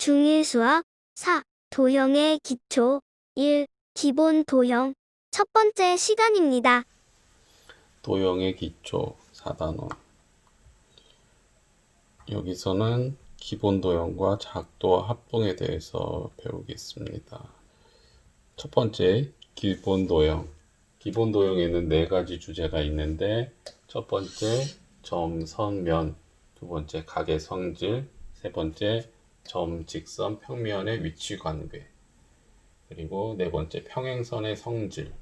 중1수학 4. 도형의 기초 1. 기본 도형 첫 번째 시간입니다. 도형의 기초 4단원. 여기서는 기본 도형과 작도와 합동에 대해서 배우겠습니다. 첫 번째, 기본 도형. 기본 도형에는 네 가지 주제가 있는데, 첫 번째, 점, 선, 면. 두 번째, 각의 성질. 세 번째, 점, 직선, 평면의 위치 관계. 그리고 네 번째, 평행선의 성질.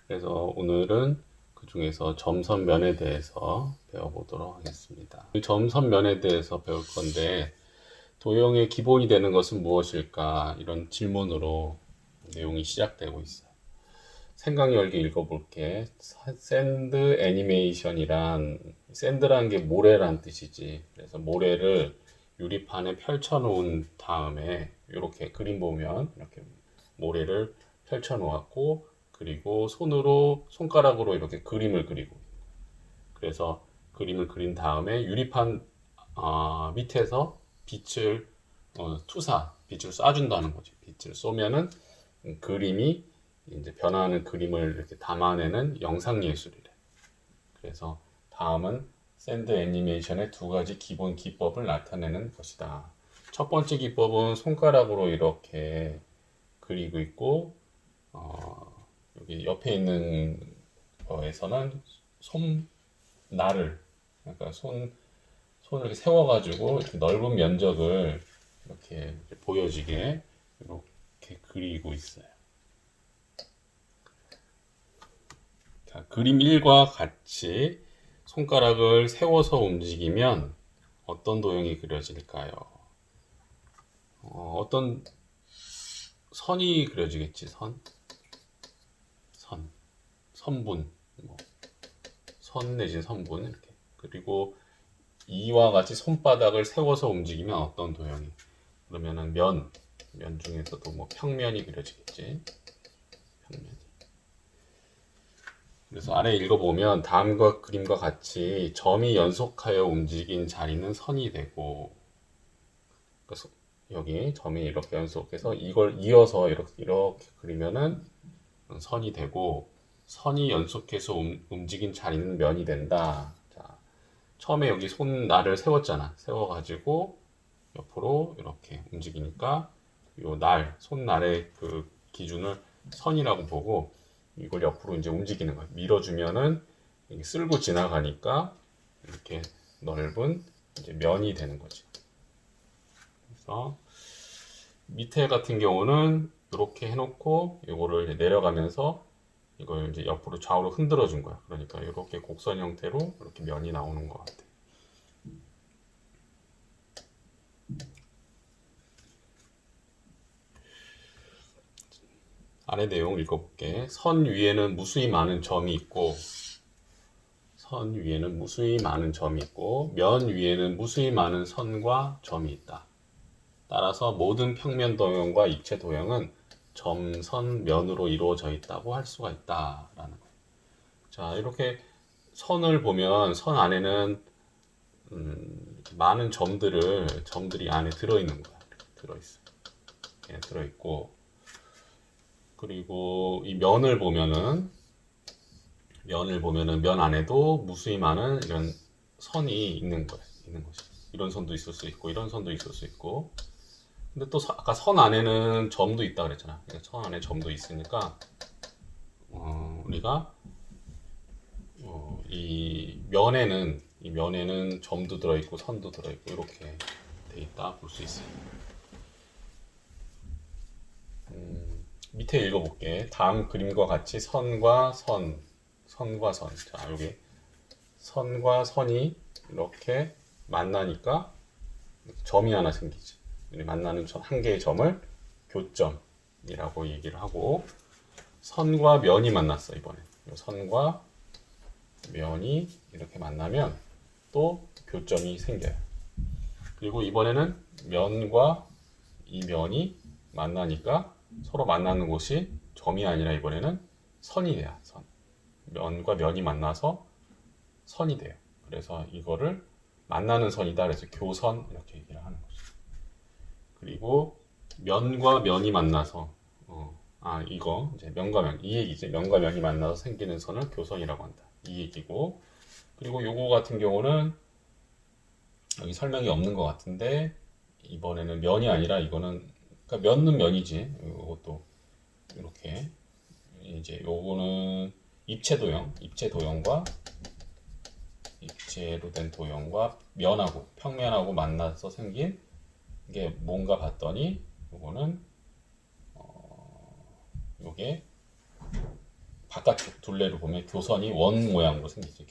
그래서 오늘은 그 중에서 점선면에 대해서 배워보도록 하겠습니다. 점선면에 대해서 배울 건데, 도형의 기본이 되는 것은 무엇일까? 이런 질문으로 내용이 시작되고 있어요. 생각 열기 읽어볼게. 샌드 애니메이션이란, 샌드라는 게 모래란 뜻이지. 그래서 모래를 유리판에 펼쳐 놓은 다음에, 이렇게 그림 보면, 이렇게 모래를 펼쳐 놓았고, 그리고 손가락으로 이렇게 그림을 그리고, 그래서 그림을 그린 다음에 유리판 밑에서 빛을 빛을 쏴준다는 거지. 빛을 쏘면은 그림이 이제 변화하는 그림을 이렇게 담아내는 영상 예술이래. 그래서 다음은 샌드 애니메이션의 두 가지 기본 기법을 나타내는 것이다. 첫 번째 기법은 손가락으로 이렇게 그리고 있고, 여기 옆에 있는 거에서는 그러니까 손을 이렇게 세워가지고 이렇게 넓은 면적을 이렇게 보여지게 이렇게 그리고 있어요. 자, 그림 1과 같이 손가락을 세워서 움직이면 어떤 도형이 그려질까요? 어떤 선이 그려지겠지. 선분, 선 내지 선분 이렇게. 그리고 이와 같이 손바닥을 세워서 움직이면 어떤 도형이? 그러면은 면 중에서도 뭐 평면이 그려지겠지. 평면이. 그래서 아래 읽어보면 다음과 그림과 같이 점이 연속하여 움직인 자리는 선이 되고, 그래서 여기 점이 이렇게 연속해서 이걸 이어서 이렇게 그리면은 선이 되고, 선이 연속해서 움직인 자리는 면이 된다. 자, 처음에 여기 손날을 세웠잖아. 세워가지고 옆으로 이렇게 움직이니까 손날의 그 기준을 선이라고 보고, 이걸 옆으로 이제 움직이는 거야. 밀어주면은 쓸고 지나가니까 이렇게 넓은 이제 면이 되는 거지. 그래서 밑에 같은 경우는 이렇게 해놓고 이거를 내려가면서 이걸 이제 옆으로 좌우로 흔들어 준 거야. 그러니까 이렇게 곡선 형태로 이렇게 면이 나오는 것 같아. 아래 내용 읽어볼게. 선 위에는 무수히 많은 점이 있고, 면 위에는 무수히 많은 선과 점이 있다. 따라서 모든 평면 도형과 입체 도형은 점, 선, 면으로 이루어져 있다고 할 수가 있다라는 거예요. 자, 이렇게 선을 보면 선 안에는 많은 점들이 안에 들어있는 거야. 들어있어. 들어있고, 그리고 이 면을 보면은 면 안에도 무수히 많은 이런 선이 있는 거지. 이런 선도 있을 수 있고, 이런 선도 있을 수 있고. 근데 또 아까 선 안에는 점도 있다 그랬잖아. 그러니까 선 안에 점도 있으니까 우리가 이 면에는 점도 들어있고 선도 들어있고 이렇게 돼 있다 볼 수 있어요. 밑에 읽어볼게. 다음 그림과 같이 선과 선. 자, 여기 선과 선이 이렇게 만나니까 점이 하나 생기지. 만나는 한 개의 점을 교점이라고 얘기를 하고, 선과 면이 만났어. 이번에 선과 면이 이렇게 만나면 또 교점이 생겨요. 그리고 이번에는 면과 이 면이 만나니까 서로 만나는 곳이 점이 아니라 이번에는 선이 돼요. 면과 면이 만나서 선이 돼요. 그래서 이거를 만나는 선이다. 그래서 교선 이렇게 얘기를 하는 거예요. 그리고 면과 면이 만나서 이거 이제 면과 면 이 얘기지. 면과 면이 만나서 생기는 선을 교선이라고 한다. 이 얘기고 그리고 요거 같은 경우는 여기 설명이 없는 것 같은데 이번에는 면이 아니라 이거는 그러니까 면은 면이지. 이것도 이렇게 이제 요거는 입체 도형과 입체로 된 도형과 면하고 평면하고 만나서 생긴 이게 뭔가 봤더니 요거는 요게 바깥쪽 둘레로 보면 교선이 원 모양으로 생기죠.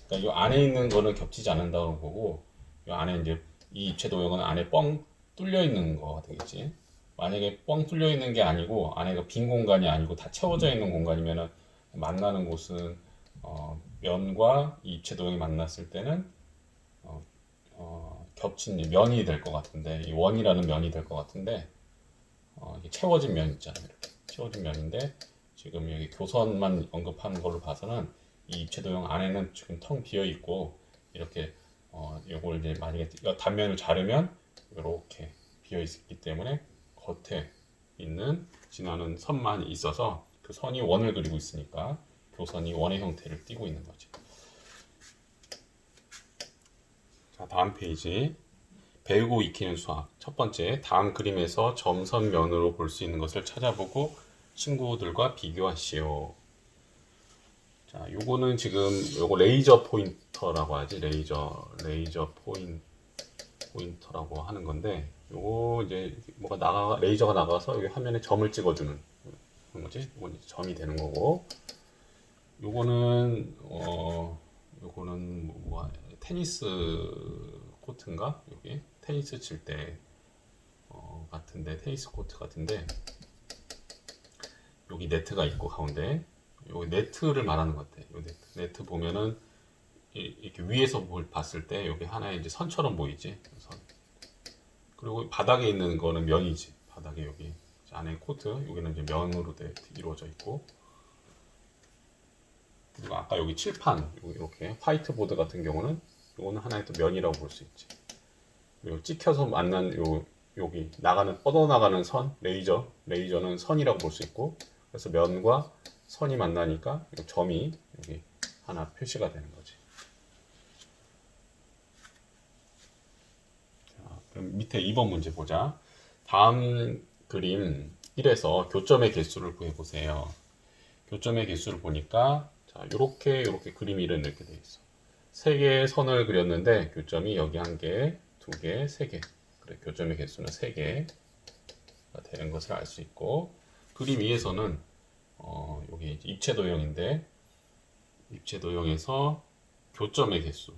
그러니까 이 안에 있는 거는 겹치지 않는다는 거고 이 안에 이제 이 입체 도형은 안에 뻥 뚫려 있는 거가 되겠지. 만약에 뻥 뚫려 있는 게 아니고 안에가 빈 공간이 아니고 다 채워져 있는 공간이면은 만나는 곳은 면과 이 입체 도형이 만났을 때는 겹친 면이 될 것 같은데 이 원이라는 면이 될 것 같은데 이게 채워진 면 있잖아요. 이렇게 채워진 면인데 지금 여기 교선만 언급하는 걸로 봐서는 이 입체 도형 안에는 지금 텅 비어 있고 이렇게 요걸 이제 만약에 단면을 자르면 이렇게 비어 있기 때문에 겉에 있는 지나는 선만 있어서 그 선이 원을 그리고 있으니까 교선이 원의 형태를 띠고 있는 거죠. 자, 다음 페이지. 배우고 익히는 수학. 첫 번째, 다음 그림에서 점선면으로 볼 수 있는 것을 찾아보고 친구들과 비교하시오. 자, 요거는 지금 요거 레이저 포인터라고 하지. 레이저 포인터라고 하는 건데 요거 이제 레이저가 나가서 여기 화면에 점을 찍어주는 거지. 이건 점이 되는 거고. 요거는 테니스 코트인가? 여기 테니스 칠 때 같은데 테니스 코트 같은데 여기 네트가 있고 가운데 여기 네트를 말하는 것 같아. 요 네트 보면은 이렇게 위에서 봤을 때 여기 하나의 이제 선처럼 보이지. 선. 그리고 바닥에 있는 거는 면이지. 바닥에 여기 안에 코트 여기는 이제 면으로 이루어져 있고. 그리고 아까 여기 칠판 이렇게 화이트보드 같은 경우는 이거는 하나의 또 면이라고 볼 수 있지. 그리고 찍혀서 만난 여기 뻗어나가는 선 레이저는 선이라고 볼 수 있고 그래서 면과 선이 만나니까 점이 여기 하나 표시가 되는 거지. 자, 그럼 밑에 2번 문제 보자. 다음 그림 1에서 교점의 개수를 구해보세요. 교점의 개수를 보니까 자, 요렇게 그림이 이렇게 돼 있어. 3개의 선을 그렸는데 교점이 여기 1개, 2개, 3개. 그래, 교점의 개수는 3개가 되는 것을 알 수 있고 그림 2에서는 여기 입체 도형인데 입체 도형에서 교점의 개수.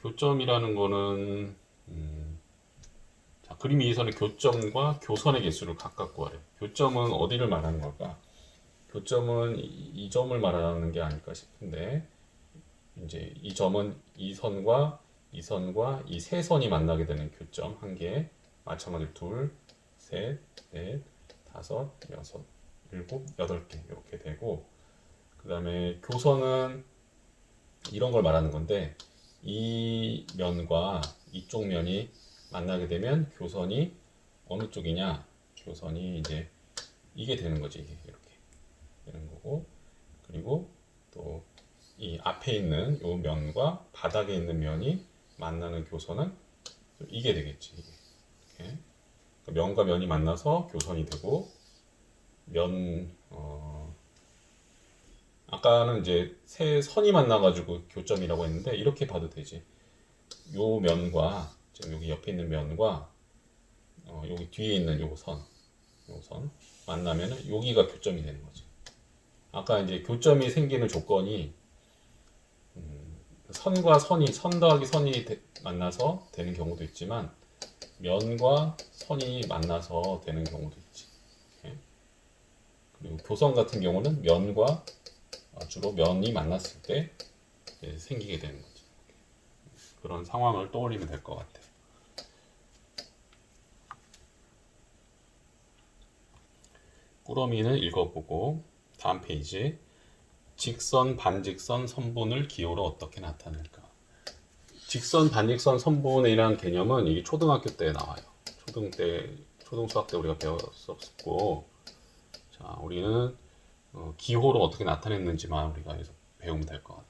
교점이라는 거는 자, 그림 2에서는 교점과 교선의 개수를 각각 구하래. 교점은 어디를 말하는 걸까? 교점은 이 점을 말하는 게 아닐까 싶은데 이제 이 점은 이 선과 이 세 선이 만나게 되는 교점 한 개, 마찬가지로 둘, 셋, 넷, 다섯, 여섯, 일곱, 여덟 개 이렇게 되고 그 다음에 교선은 이런 걸 말하는 건데 이 면과 이쪽 면이 만나게 되면 교선이 어느 쪽이냐? 교선이 이제 이게 되는 거지. 이게 이렇게 되는 거고 그리고 또 이 앞에 있는 요 면과 바닥에 있는 면이 만나는 교선은 이게 되겠지. 이게. 이렇게. 그러니까 면과 면이 만나서 교선이 되고 아까는 이제 세 선이 만나가지고 교점이라고 했는데 이렇게 봐도 되지. 요 면과 지금 여기 옆에 있는 면과 여기 뒤에 있는 요 선 만나면은 여기가 교점이 되는 거지. 아까 이제 교점이 생기는 조건이 선과 선이 선 더하기 선이 만나서 되는 경우도 있지만 면과 선이 만나서 되는 경우도 있지. 이렇게. 그리고 교선 같은 경우는 면과 주로 면이 만났을 때 생기게 되는 거지. 그런 상황을 떠올리면 될 것 같아. 꾸러미는 읽어보고 다음 페이지 직선, 반직선, 선분을 기호로 어떻게 나타낼까? 직선, 반직선, 선분이라는 개념은 이게 초등학교 때 나와요. 초등 수학 때 우리가 배웠었고, 자, 우리는 기호로 어떻게 나타냈는지만 우리가 여기서 배우면 될 것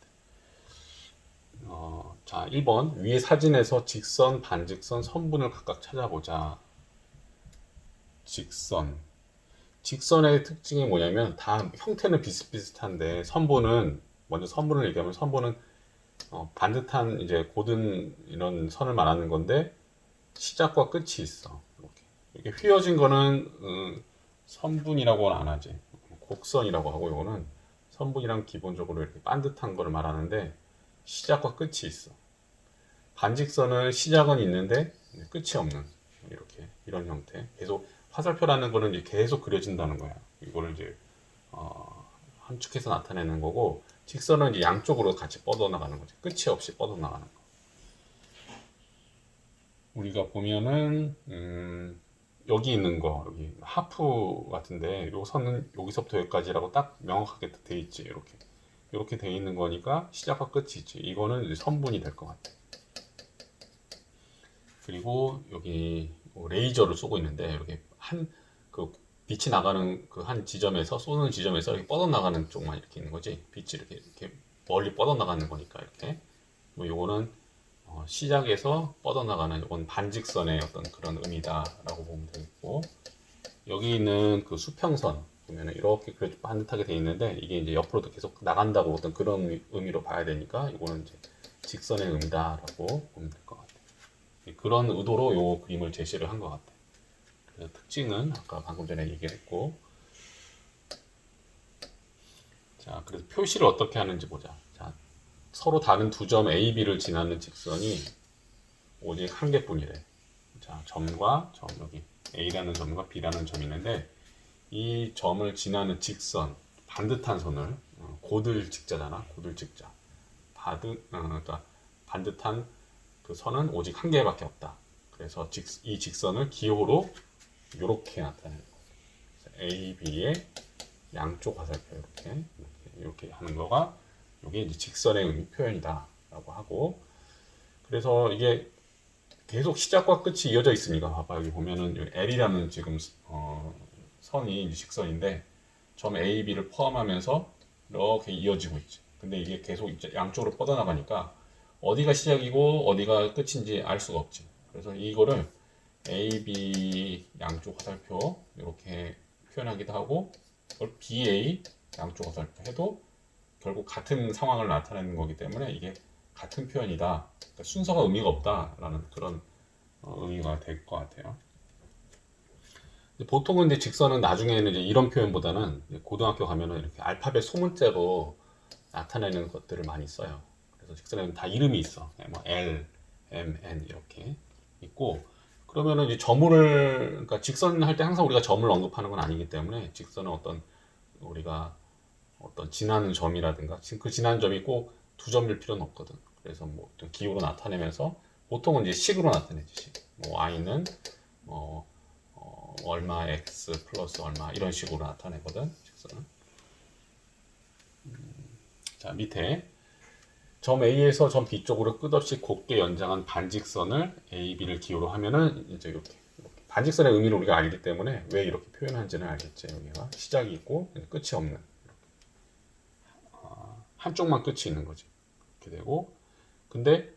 같아요. 자, 1번 위의 사진에서 직선, 반직선, 선분을 각각 찾아보자. 직선의 특징이 뭐냐면 다 형태는 비슷비슷한데 먼저 선분을 얘기하면 선분은 반듯한 이제 고든 이런 선을 말하는 건데 시작과 끝이 있어. 이렇게 휘어진 거는 선분이라고는 안 하지. 곡선이라고 하고 이거는 선분이랑 기본적으로 이렇게 반듯한 거를 말하는데 시작과 끝이 있어. 반직선은 시작은 있는데 끝이 없는 이렇게 이런 형태. 계속 화살표라는 거는 이제 계속 그려진다는 거야. 이거를 이제 함축해서 나타내는 거고 직선은 이제 양쪽으로 같이 뻗어나가는 거지. 끝이 없이 뻗어나가는 거. 우리가 보면은 여기 있는 거 여기 하프 같은데 요 선은 여기서부터 여기까지라고 딱 명확하게 돼 있지. 이렇게 돼 있는 거니까 시작과 끝이 있지. 이거는 이제 선분이 될 것 같아. 그리고 여기 레이저를 쏘고 있는데 이렇게 그 빛이 나가는 그 한 지점에서 쏘는 지점에서 이렇게 뻗어나가는 쪽만 이렇게 있는 거지. 빛이 이렇게 멀리 뻗어나가는 거니까 이렇게. 뭐 요거는 시작에서 뻗어나가는 이건 반직선의 어떤 그런 의미다라고 보면 되겠고, 여기 있는 그 수평선 보면은 이렇게 반듯하게 돼 있는데 이게 이제 옆으로도 계속 나간다고 어떤 그런 의미로 봐야 되니까 이거는 이제 직선의 의미다라고 보면 될 것 같아요. 그런 의도로 요 그림을 제시를 한 것 같아요. 그래서 특징은 아까 방금 전에 얘기했고, 자 그래서 표시를 어떻게 하는지 보자. 자, 서로 다른 두 점 A, B를 지나는 직선이 오직 한 개뿐이래. 자, 점과 점 여기 A라는 점과 B라는 점이 있는데 이 점을 지나는 직선, 반듯한 선을 고들 직자잖아. 고들 직자. 그러니까 반듯한 그 선은 오직 한 개밖에 없다. 그래서 이 직선을 기호로 이렇게 나타내는 거예요. A, B의 양쪽 화살표 이렇게 하는 거가 이게 이제 직선의 의미 표현이다라고 하고, 그래서 이게 계속 시작과 끝이 이어져 있으니까 봐봐 여기 보면은 여기 L이라는 지금 선이 이제 직선인데 점 A, B를 포함하면서 이렇게 이어지고 있지. 근데 이게 계속 이제 양쪽으로 뻗어나가니까 어디가 시작이고 어디가 끝인지 알 수가 없지. 그래서 이거를 A, B 양쪽 화살표 이렇게 표현하기도 하고 이걸 BA 양쪽 화살표 해도 결국 같은 상황을 나타내는 거기 때문에 이게 같은 표현이다. 그러니까 순서가 의미가 없다라는 그런 의미가 될 것 같아요. 보통은 이제 직선은 나중에는 이제 이런 표현보다는 고등학교 가면은 이렇게 알파벳 소문자로 나타내는 것들을 많이 써요. 그래서 직선에는 다 이름이 있어. 뭐 L, M, N 이렇게 있고, 그러면은 이제 그러니까 직선 할 때 항상 우리가 점을 언급하는 건 아니기 때문에 직선은 우리가 어떤 지나는 점이라든가 그 지나는 점이 꼭 두 점일 필요는 없거든. 그래서 뭐 어떤 기호로 나타내면서 보통은 이제 식으로 나타내지. 식. 뭐 y는 얼마 x 플러스 얼마 이런 식으로 나타내거든. 직선은. 자, 밑에 점 A에서 점 B 쪽으로 끝없이 곱게 연장한 반직선을 A, B를 기호로 하면은 이제 이렇게 반직선의 의미를 우리가 알기 때문에 왜 이렇게 표현한지는 알겠지. 여기가 시작이 있고 끝이 없는 한쪽만 끝이 있는 거지. 이렇게 되고, 근데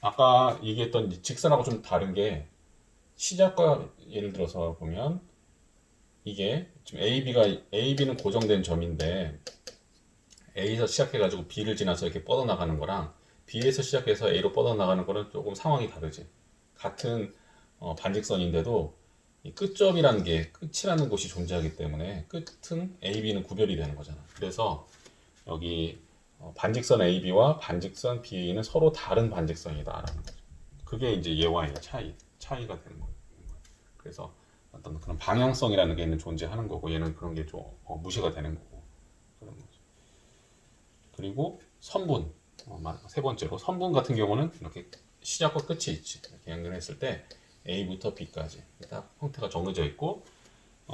아까 얘기했던 직선하고 좀 다른 게 시작과 예를 들어서 보면 이게 지금 AB는 고정된 점인데 A에서 시작해가지고 B를 지나서 이렇게 뻗어나가는 거랑 B에서 시작해서 A로 뻗어나가는 거는 조금 상황이 다르지. 같은 반직선인데도 이 끝점이라는 게 끝이라는 곳이 존재하기 때문에 끝은 A, B는 구별이 되는 거잖아. 그래서 여기 반직선 AB와 반직선 BA는 서로 다른 반직선이다라는 거죠. 그게 이제 얘와의 차이가 되는 거예요. 그래서 어떤 그런 방향성이라는 게 있는 존재하는 거고 얘는 그런 게 좀 무시가 되는 거고 그런 거죠. 그리고 선분 세 번째로 선분 같은 경우는 이렇게 시작과 끝이 있지. 이렇게 연결했을 때 A부터 B까지 딱 형태가 정해져 있고,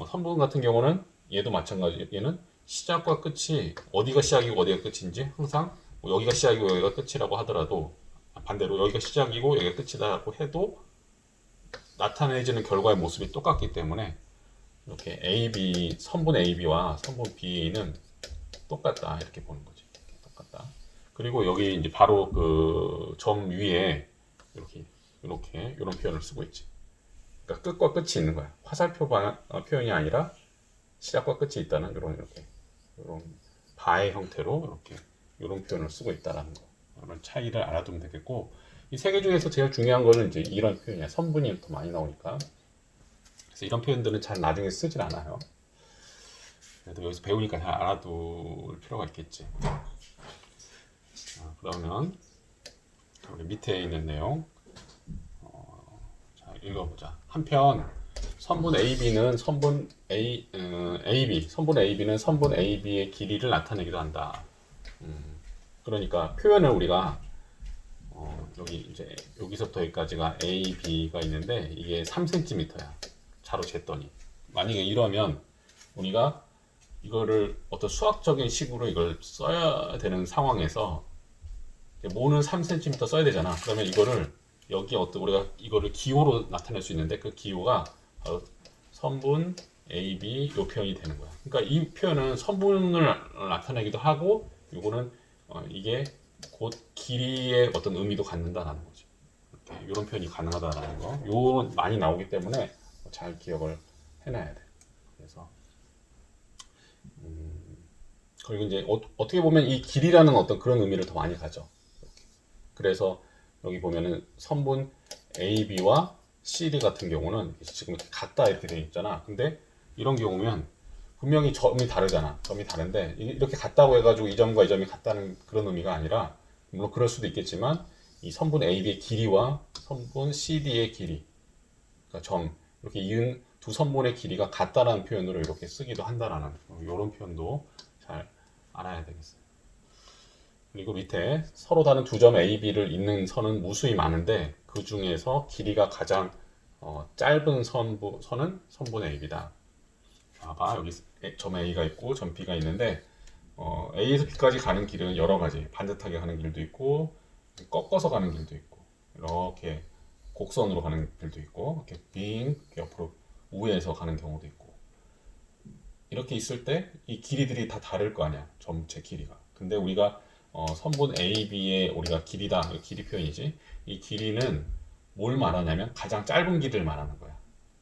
선분 같은 경우는 얘도 마찬가지. 얘는 시작과 끝이 어디가 시작이고 어디가 끝인지 항상 뭐 여기가 시작이고 여기가 끝이라고 하더라도 반대로 여기가 시작이고 여기가 끝이다라고 해도 나타내지는 결과의 모습이 똑같기 때문에 이렇게 AB 선분 AB와 선분 B는 똑같다 이렇게 보는 거지. 똑같다. 그리고 여기 이제 바로 그 점 위에 이렇게 이런 표현을 쓰고 있지. 그러니까 끝과 끝이 있는 거야. 화살표 표현이 아니라 시작과 끝이 있다는 이런 바의 형태로 이런 표현을 쓰고 있다라는 거. 이런 차이를 알아두면 되겠고, 이 세 개 중에서 제일 중요한 거는 이제 이런 표현이야. 선분이 더 많이 나오니까. 그래서 이런 표현들은 잘 나중에 쓰질 않아요. 그래도 여기서 배우니까 잘 알아둘 필요가 있겠지. 자, 그러면 우리 밑에 있는 내용 자, 읽어보자. 한편 선분 AB는 선분 선분 AB는 선분 AB의 길이를 나타내기도 한다. 그러니까 표현을 우리가 여기 이제 여기서부터 여기까지가 A, B가 있는데 이게 3cm야. 자로 쟀더니 만약에 이러면 우리가 이거를 어떤 수학적인 식으로 이걸 써야 되는 상황에서 모는 3cm 써야 되잖아. 그러면 이거를 여기 우리가 이거를 기호로 나타낼 수 있는데 그 기호가 바로 선분 AB 요 표현이 되는 거야. 그러니까 이 표현은 선분을 나타내기도 하고 이거는 이게 곧 길이의 어떤 의미도 갖는다라는 거지. 이런 표현이 가능하다라는 거. 요 많이 나오기 때문에 잘 기억을 해놔야 돼. 그래서 그리고 이제 어떻게 보면 이 길이라는 어떤 그런 의미를 더 많이 가져. 그래서 여기 보면은 선분 AB와 CD 같은 경우는 지금 이렇게 같다 이렇게 되어 있잖아. 근데 이런 경우면 분명히 점이 다르잖아. 점이 다른데 이렇게 같다고 해가지고 이 점과 이 점이 같다는 그런 의미가 아니라 물론 그럴 수도 있겠지만 이 선분 AB의 길이와 선분 CD의 길이, 그러니까 점 이렇게 이은 두 선분의 길이가 같다라는 표현으로 이렇게 쓰기도 한다라는 이런 표현도 잘 알아야 되겠어요. 그리고 밑에 서로 다른 두 점 AB를 잇는 선은 무수히 많은데 그 중에서 길이가 가장 짧은 선은 선분 AB다. 봐봐 여기 점 A가 있고 점 B가 있는데 A에서 B까지 가는 길은 여러 가지 반듯하게 가는 길도 있고 꺾어서 가는 길도 있고 이렇게 곡선으로 가는 길도 있고 이렇게 빙 옆으로 우회해서 가는 경우도 있고 이렇게 있을 때 이 길이들이 다 다를 거 아니야 전체 길이가. 근데 우리가 선분 AB의 우리가 길이다 길이 표현이지 이 길이는 뭘 말하냐면 가장 짧은 길이를 말하는 거야.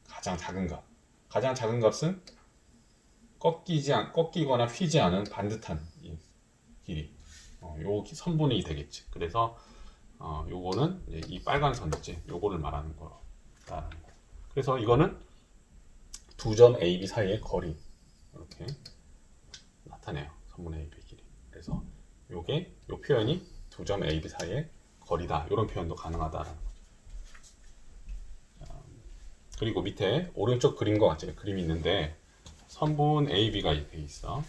가장 작은 값. 가장 작은 값은 꺾이거나 휘지 않은 반듯한 이 길이. 요 선분이 되겠지. 그래서 요거는 이제 이 빨간 선이지. 요거를 말하는 거다. 그래서 이거는 두 점 AB 사이의 거리 이렇게 나타내요. 선분 AB 길이. 그래서 요 표현이 두 점 AB 사이의 거리다. 이런 표현도 가능하다라는 거죠. 그리고 밑에 오른쪽 그림과 같이 그림이 있는데 선분 AB가 돼 있어.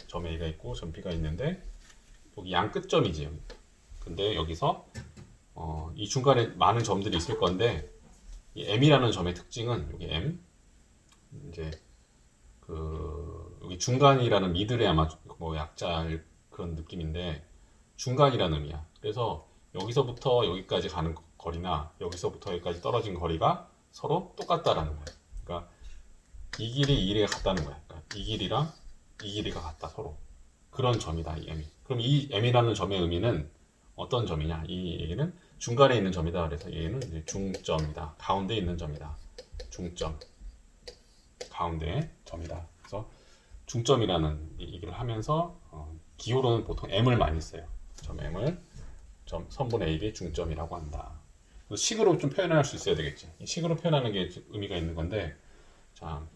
점 A가 있고 점 B가 있는데 여기 양 끝점이지. 여기. 근데 여기서 이 중간에 많은 점들이 있을 건데 이 M이라는 점의 특징은 여기 M 이제 여기 중간이라는 미들의 아마 뭐 약자일 그런 느낌인데 중간이라는 의미야. 그래서 여기서부터 여기까지 가는 거리나 여기서부터 여기까지 떨어진 거리가 서로 똑같다라는 거야. 그러니까 이 길이 이 길이가 같다는 거야. 그러니까 이 길이랑 이 길이가 같다 서로. 그런 점이다 이 M이. 그럼 이 M이라는 점의 의미는 어떤 점이냐? 이 얘기는 중간에 있는 점이다. 그래서 얘는 이제 중점이다. 가운데 있는 점이다. 중점. 가운데 점이다. 그래서 중점이라는 얘기를 하면서 기호로는 보통 M을 많이 써요. 점 M을 선분 AB의 중점이라고 한다. 식으로 좀 표현할 수 있어야 되겠지. 이 식으로 표현하는 게 의미가 있는 건데, 자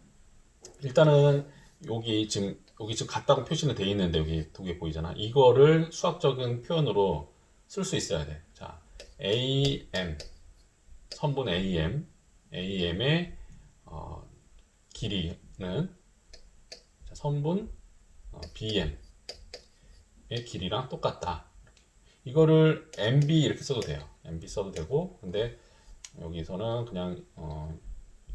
일단은 여기 지금 같다고 표시는 돼 있는데 여기 두 개 보이잖아. 이거를 수학적인 표현으로 쓸 수 있어야 돼. 자 AM 선분 AM의 길이는 선분 BM의 길이랑 똑같다. 이거를 MB 이렇게 써도 돼요. MB 써도 되고, 근데 여기서는 그냥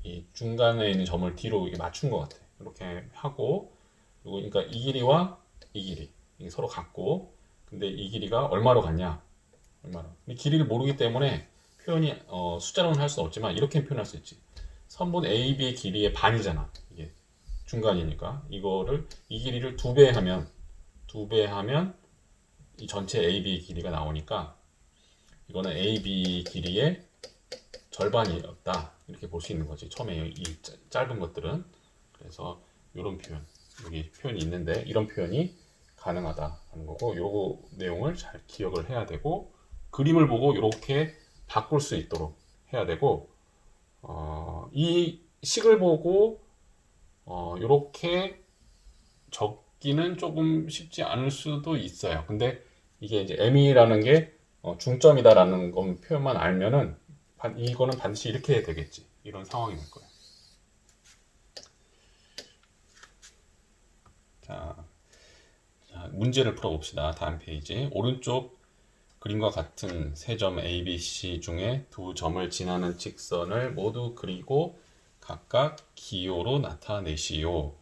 이 중간에 있는 점을 D로 이렇게 맞춘 것 같아. 이렇게 하고, 그리고 그러니까 이 길이와 이 길이 이게 서로 같고, 근데 이 길이가 얼마로 갔냐? 얼마로? 근데 길이를 모르기 때문에 표현이 숫자로는 할 수 없지만 이렇게 표현할 수 있지. 선분 AB의 길이의 반이잖아. 이게 중간이니까 이거를 이 길이를 두 배 하면 이 전체 AB 길이가 나오니까 이거는 AB 길이의 절반이었다 이렇게 볼 수 있는 거지. 처음에 이 짧은 것들은. 그래서 이런 표현, 여기 표현이 있는데 이런 표현이 가능하다는 거고, 요 내용을 잘 기억을 해야 되고, 그림을 보고 이렇게 바꿀 수 있도록 해야 되고, 이 식을 보고 이렇게 적기는 조금 쉽지 않을 수도 있어요. 근데 이게 이제 M이라는 게 중점이다라는 건 표현만 알면은 이거는 반드시 이렇게 해야 되겠지. 이런 상황이 될 거예요. 자, 문제를 풀어봅시다. 다음 페이지. 오른쪽 그림과 같은 세 점 A, B, C 중에 두 점을 지나는 직선을 모두 그리고 각각 기호로 나타내시오.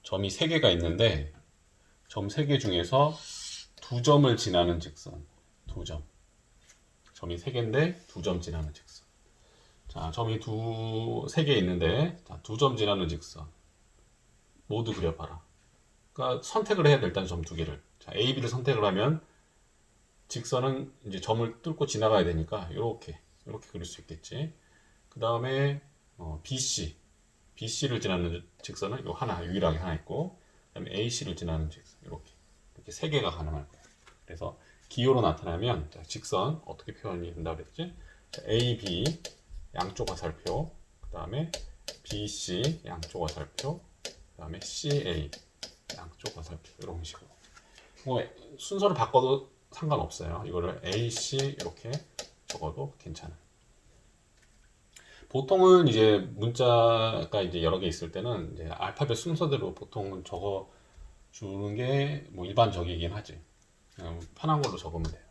점이 3개가 있는데 점 3개 중에서 두 점을 지나는 직선. 두 점. 점이 3개인데 두 점 지나는 직선. 자, 점이 3개 있는데 두 점 지나는 직선. 모두 그려봐라. 그러니까 선택을 해야 돼. 일단 점 2개를. 자, A, B를 선택을 하면 직선은 이제 점을 뚫고 지나가야 되니까 이렇게 그릴 수 있겠지. 그 다음에 BC를 지나는 직선은 요 하나 유일하게 하나 있고, 그다음에 AC를 지나는 직선 이렇게 3개가 가능할 거예요. 그래서 기호로 나타나면 자, 직선 어떻게 표현이 된다고 그랬지? 자, AB 양쪽 화살표, 그 다음에 BC 양쪽 화살표, 그 다음에 CA 양쪽 화살표 이런 식으로. 뭐 순서를 바꿔도 상관없어요. 이거를 AC 이렇게 적어도 괜찮아요. 보통은 이제 문자가 이제 여러 개 있을 때는 이제 알파벳 순서대로 보통은 적어 주는 게 뭐 일반적이긴 하지. 그냥 편한 걸로 적으면 돼요.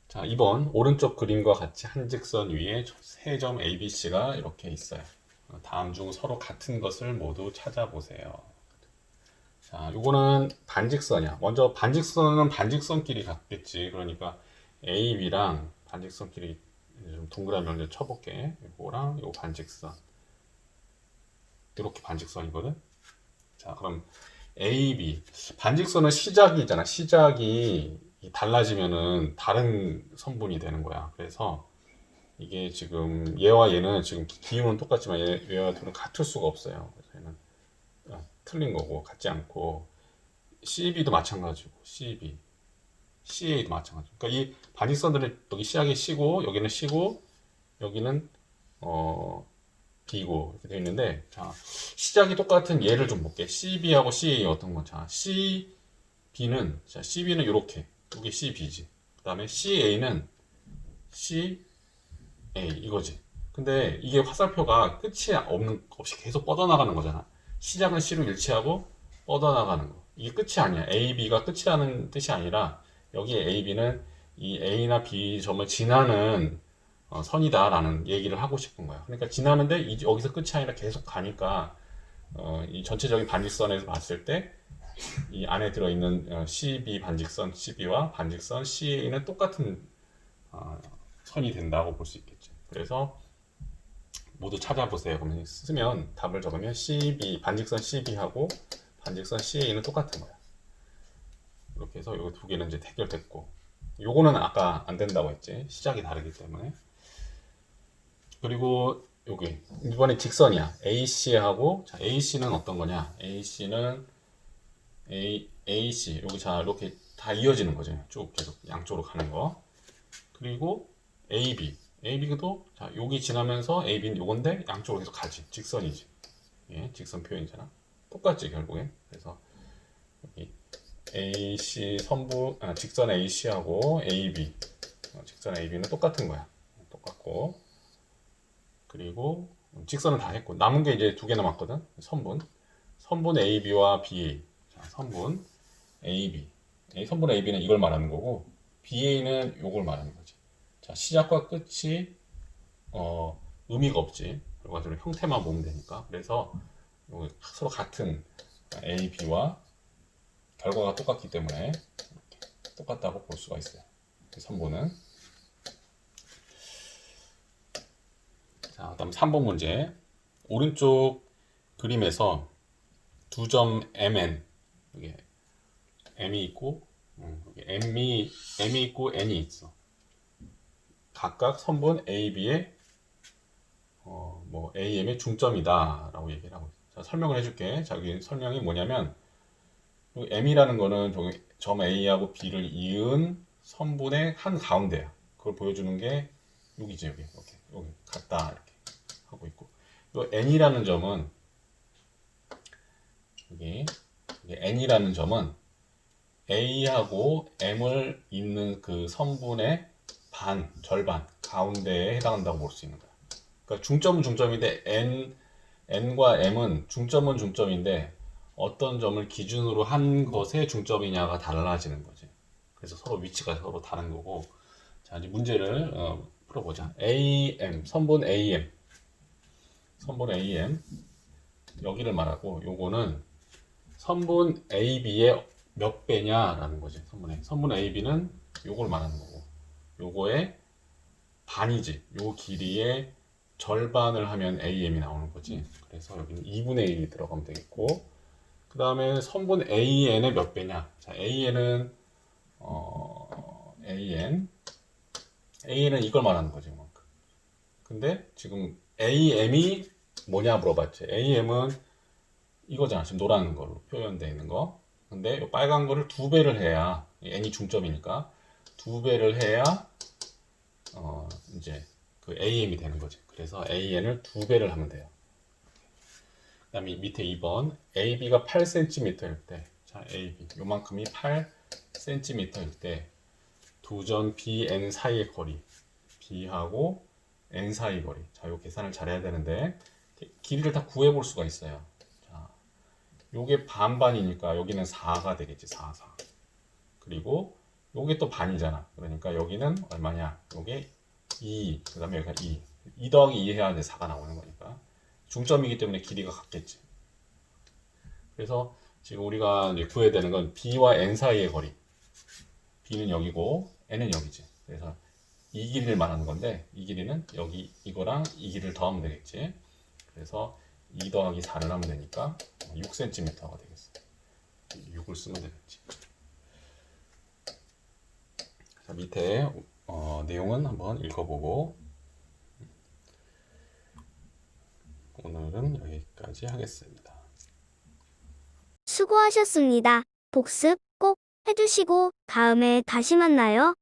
자, 2번 오른쪽 그림과 같이 한 직선 위에 세 점 ABC가 이렇게 있어요. 다음 중 서로 같은 것을 모두 찾아보세요. 자, 요거는 반직선이야. 먼저 반직선은 반직선끼리 같겠지. 그러니까 AB랑 반직선끼리 좀 동그라미 먼저 쳐볼게. 요거랑 요 반직선. 이렇게 반직선이거든. 자, 그럼 AB. 반직선은 시작이 있잖아. 시작이 달라지면은 다른 선분이 되는 거야. 그래서 이게 지금 얘와 얘는 지금 기호는 똑같지만 얘와 둘은 같을 수가 없어요. 그래서 얘는 틀린 거고 같지 않고, CB도 마찬가지고 CB, CA도 마찬가지고. 그러니까 이 반직선들은 여기 시작이 C고 여기는 C고 여기는 B고 이렇게 되어 있는데, 자, 시작이 똑같은 얘를 좀 볼게. CB하고 CA 어떤 거? 자, CB는 이렇게 이게 CB지. 그다음에 CA는 CA 이거지. 근데 이게 화살표가 끝이 없이 계속 뻗어나가는 거잖아. 시작은 C로 일치하고 뻗어나가는 거. 이게 끝이 아니야. A, B가 끝이라는 뜻이 아니라 여기에 A, B는 이 A나 B 점을 지나는 선이다라는 얘기를 하고 싶은 거야. 그러니까 지나는데 여기서 끝이 아니라 계속 가니까 이 전체적인 반직선에서 봤을 때 이 안에 들어있는 CB 반직선 CB와 반직선 CA는 똑같은 선이 된다고 볼 수 있겠죠. 그래서 모두 찾아보세요. 그러면 쓰면 답을 적으면 CB 반직선 CB하고 반직선 CA는 똑같은 거야. 이렇게 해서 이 두 개는 이제 해결됐고, 요거는 아까 안 된다고 했지. 시작이 다르기 때문에. 그리고 여기 이번에 직선이야. AC하고, 자, AC는 어떤 거냐? AC는 AC 여기 자 이렇게 다 이어지는 거죠. 쭉 계속 양쪽으로 가는 거. 그리고 AB도 자 여기 지나면서 AB는 요건데 양쪽으로 계속 가지. 직선이지. 예, 직선 표현이잖아. 똑같지 결국엔. 그래서 여기 AC 직선 AC하고 AB 직선 AB는 똑같은 거야. 똑같고, 그리고 직선은 다 했고 남은 게 이제 두 개 남았거든. 선분 AB와 BA. 자, 선분 AB. 선분 AB는 이걸 말하는 거고, BA는 요걸 말하는 거지. 자, 시작과 끝이 의미가 없지. 결과적으로 형태만 보면 되니까. 그래서 서로 같은 AB와 결과가 똑같기 때문에 이렇게 똑같다고 볼 수가 있어요. 선분은. 자, 그다음 3번 문제. 오른쪽 그림에서 두 점 MN, 여기 M이 있고, 여기 M이 있고 N이 있어. 각각 선분 AB의 AM의 중점이다라고 얘기를 하고 있어. 자, 설명을 해줄게. 자, 여기 설명이 뭐냐면, 여기 M이라는 거는 저기 점 A하고 B를 이은 선분의 한 가운데야. 그걸 보여주는 게 여기지, 여기 같다 이렇게 하고 있고, 요 N이라는 점은 여기 N이라는 점은 A하고 M을 잇는 그 선분의 절반 가운데에 해당한다고 볼 수 있는 거야. 그러니까 중점은 중점인데 N과 M은 중점은 중점인데 어떤 점을 기준으로 한 것의 중점이냐가 달라지는 거지. 그래서 서로 위치가 서로 다른 거고. 자, 이제 문제를 풀어보자. 선분 AM 여기를 말하고, 요거는 선분 AB의 몇 배냐라는 거지. 선분 AB는 요걸 말하는 거고, 요거의 반이지. 요 길이의 절반을 하면 AM이 나오는 거지. 그래서 여기는 2분의 1이 들어가면 되겠고, 그 다음에 선분 AN의 몇 배냐. 자, AN은 AN은 이걸 말하는 거지. 이만큼. 근데 지금 AM이 뭐냐 물어봤지. AM은 이거잖아. 지금 노란 걸로 표현되어 있는 거. 근데 이 빨간 거를 2배를 해야, N이 중점이니까 2배를 해야 이제 그 AM이 되는 거지. 그래서 AN을 2배를 하면 돼요. 그 다음에 밑에 2번 AB가 8cm일 때, 자, AB 요만큼이 8cm일 때 두 점 BN 사이의 거리, B하고 N 사이 거리. 자, 요 계산을 잘해야 되는데 길이를 다 구해 볼 수가 있어요. 자, 요게 반반이니까 여기는 4가 되겠지. 4. 그리고 요게 또 반이잖아. 그러니까 여기는 얼마냐? 요게 2, 그 다음에 여기가 2 더하기 2 해야 이제 4가 나오는 거니까 중점이기 때문에 길이가 같겠지. 그래서 지금 우리가 이제 구해야 되는 건 B와 N 사이의 거리. B는 여기고 N은 여기지. 그래서 이 길이를 말하는 건데, 이 길이는 여기 이거랑 이 길이를 더하면 되겠지. 그래서 2 더하기 4를 하면 되니까 6cm가 되겠어. 6을 쓰면 되겠지. 자, 밑에 내용은 한번 읽어보고 오늘은 여기까지 하겠습니다. 수고하셨습니다. 복습 꼭 해주시고 다음에 다시 만나요.